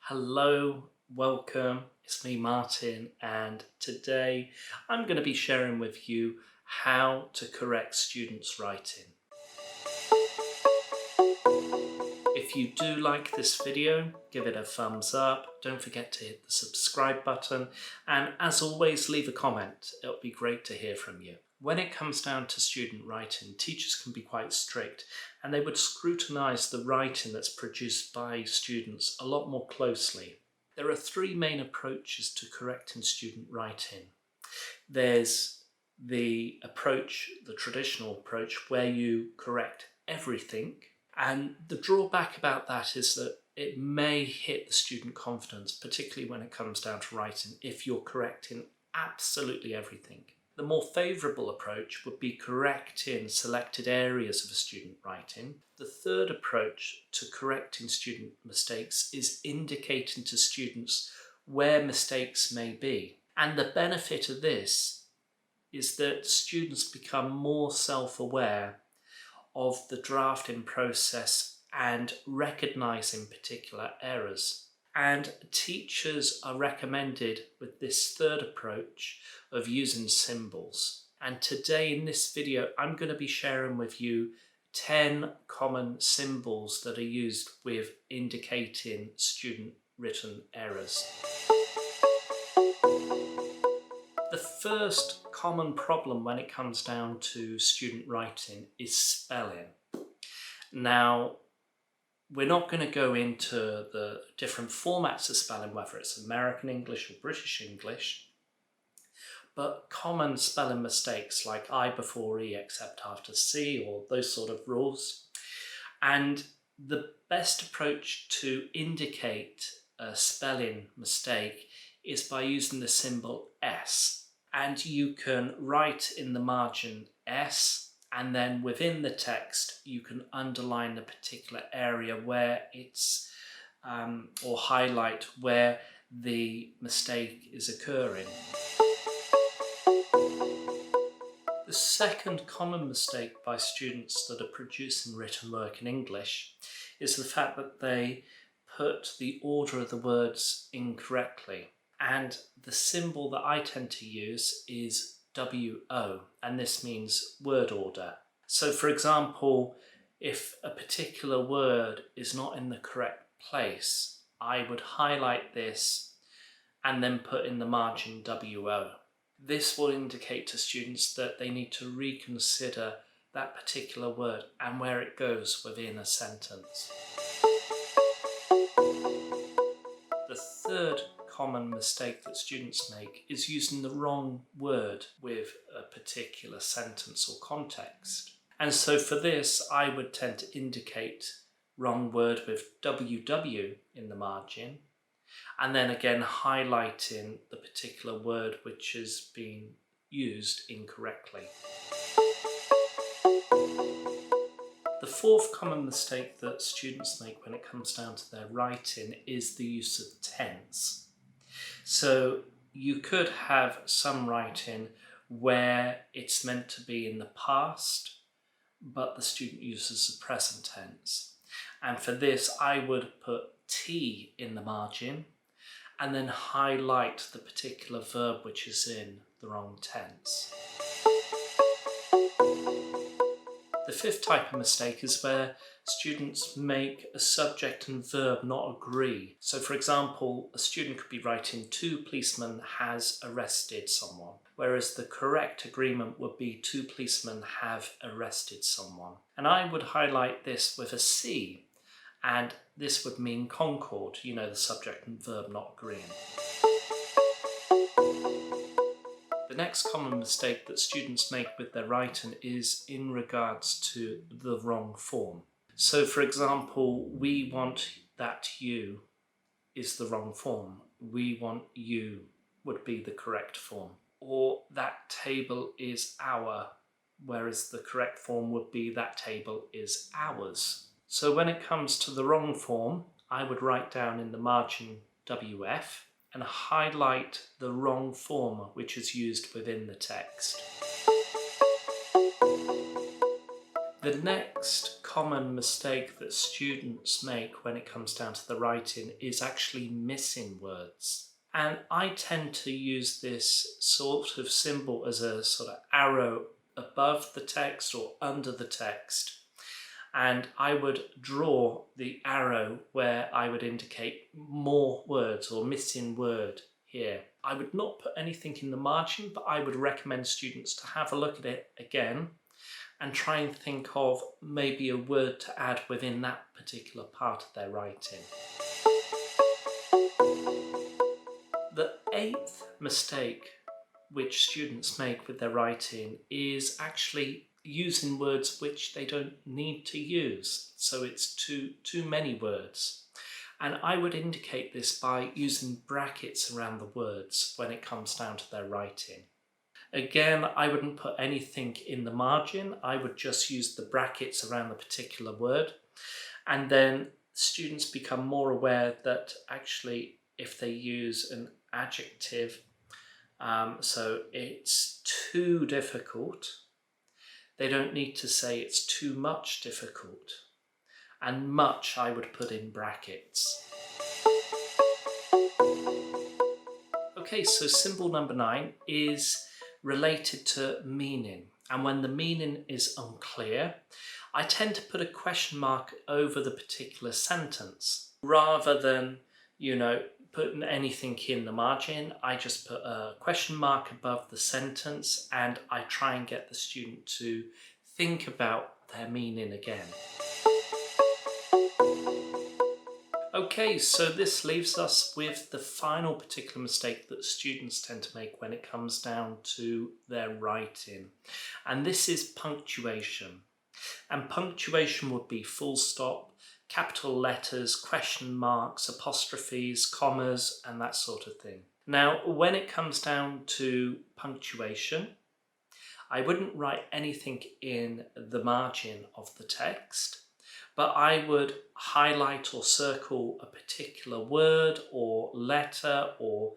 Hello, welcome. It's me, Martin, and today I'm going to be sharing with you how to correct students' writing. If you do like this video, give it a thumbs up. Don't forget to hit the subscribe button, and as always, leave a comment. It'll be great to hear from you. When it comes down to student writing, teachers can be quite strict, and they would scrutinise the writing that's produced by students a lot more closely. There are three main approaches to correcting student writing. There's the traditional approach, where you correct everything. And the drawback about that is that it may hit the student confidence, particularly when it comes down to writing, if you're correcting absolutely everything. The more favourable approach would be correcting selected areas of a student writing. The third approach to correcting student mistakes is indicating to students where mistakes may be. And the benefit of this is that students become more self-aware of the drafting process and recognising particular errors. And teachers are recommended with this third approach of using symbols. And today in this video, I'm going to be sharing with you 10 common symbols that are used with indicating student written errors. The first common problem when it comes down to student writing is spelling. Now, we're not going to go into the different formats of spelling, whether it's American English or British English, but common spelling mistakes like I before E except after C, or those sort of rules. And the best approach to indicate a spelling mistake is by using the symbol S. And you can write in the margin S, and then within the text you can underline the particular area where it's or highlight where the mistake is occurring. The second common mistake by students that are producing written work in English is the fact that they put the order of the words incorrectly. And the symbol that I tend to use is WO, and this means word order. So for example, if a particular word is not in the correct place, I would highlight this and then put in the margin WO. This will indicate to students that they need to reconsider that particular word and where it goes within a sentence. The third common mistake that students make is using the wrong word with a particular sentence or context. And so for this, I would tend to indicate wrong word with WW in the margin, and then again highlighting the particular word which is being used incorrectly. The fourth common mistake that students make when it comes down to their writing is the use of tense. So you could have some writing where it's meant to be in the past, but the student uses the present tense. And for this, I would put T in the margin and then highlight the particular verb which is in the wrong tense. The fifth type of mistake is where students make a subject and verb not agree. So for example, a student could be writing 2 policemen has arrested someone, whereas the correct agreement would be 2 policemen have arrested someone. And I would highlight this with a C, and this would mean concord, the subject and verb not agreeing. The next common mistake that students make with their writing is in regards to the wrong form. So for example, we want that you is the wrong form. We want you would be the correct form. Or that table is our, whereas the correct form would be that table is ours. So when it comes to the wrong form, I would write down in the margin WF and highlight the wrong form which is used within the text. The next common mistake that students make when it comes down to the writing is actually missing words. And I tend to use this sort of symbol as a sort of arrow above the text or under the text. And I would draw the arrow where I would indicate more words or missing word here. I would not put anything in the margin, but I would recommend students to have a look at it again and try and think of maybe a word to add within that particular part of their writing. The 8th mistake which students make with their writing is actually using words which they don't need to use. So it's too many words. And I would indicate this by using brackets around the words when it comes down to their writing. Again, I wouldn't put anything in the margin. I would just use the brackets around the particular word. And then students become more aware that actually if they use an adjective, so it's too difficult, they don't need to say it's too much difficult. And much I would put in brackets. Okay, so symbol number 9 is related to meaning. And when the meaning is unclear, I tend to put a question mark over the particular sentence. Rather than, putting anything in the margin, I just put a question mark above the sentence and I try and get the student to think about their meaning again. Okay, so this leaves us with the final particular mistake that students tend to make when it comes down to their writing. And this is punctuation. And punctuation would be full stop, capital letters, question marks, apostrophes, commas, and that sort of thing. Now, when it comes down to punctuation, I wouldn't write anything in the margin of the text, but I would highlight or circle a particular word or letter or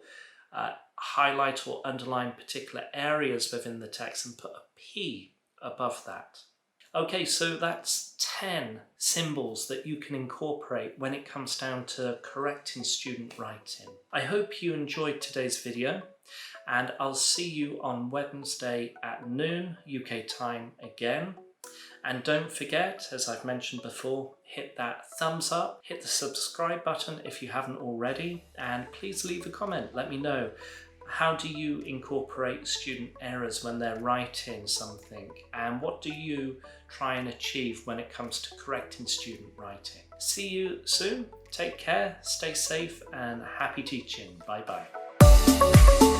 highlight or underline particular areas within the text and put a P above that. Okay, so that's 10 symbols that you can incorporate when it comes down to correcting student writing. I hope you enjoyed today's video, and I'll see you on Wednesday at noon UK time again. And don't forget, as I've mentioned before, hit that thumbs up, hit the subscribe button if you haven't already, and please leave a comment. Let me know, how do you incorporate student errors when they're writing something? And what do you try and achieve when it comes to correcting student writing? See you soon. Take care, stay safe, and happy teaching. Bye-bye.